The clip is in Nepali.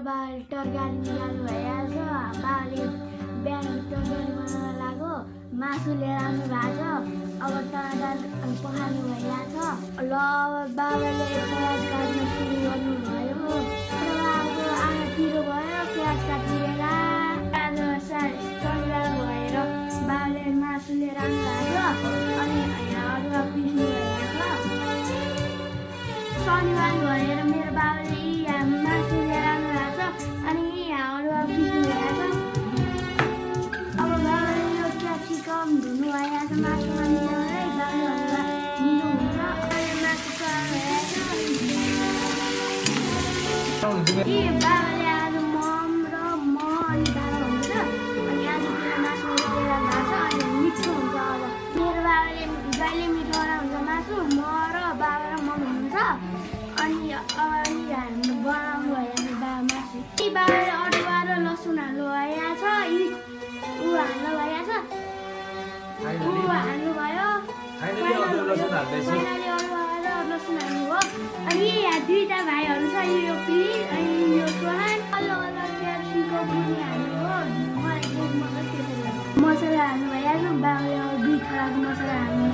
बाबाले तरकारी निकाल्नु भइरहेछ। बाबाले बिहान तरकारी बनाउन लाग्यो, मासु लिएर आउनु भएको छ। अब टमाटर पकाउनु भइरहेछ। ल बाबाले प्याज काट्न सुरु गर्नुभयो। बाबाको आँखा पिरो भयो, प्याज काटिएर आज शनिबार भएर बाबाले मासु लिएर आउनु भएको छ। अनि अदुवा पिस्नु भइरहेछ। शनिबार भएर मेरो बाबाले मासु लिएर आउनु भएको छ। अनि अदुवा पिस्नु भइरहेछ। अब बाबाले यो क्याप्सिकम धुनु भइरहेछ। मासुमा मिलाउँदै बाबाले लिनु हुन्छ। अहिले मासु चलाउनु भइरहेछ। बाबाले आज मम र म अनि बाबा हुन्छ। अनि आज मासु लिएर भएको छ। अनि मिठो हुन्छ। अब मेरो बाबाले जहिले मिठो बनाउँछ मासु, म र बाबा र मम हुनुहुन्छ। अनि हामी बनाउनु भइरहेछ बाबा मासु। बाबाले अदुवा र लसुन हाल्नु भइरहेछ। ऊ हाल्नु भइरहेछ। ऊ हाल्नुभयो। फाइनली अदुवा र लसुन हाल्नुभयो। अनि यहाँ दुईटा भाइहरू छ, यो पिस अनि यो सोहान। अलग अलग क्याप्सिकम पनि हाल्नुभयो। मलाई मसला हाल्नु भइरहेछ। बाबाले दुई थरको मसला हाल्नु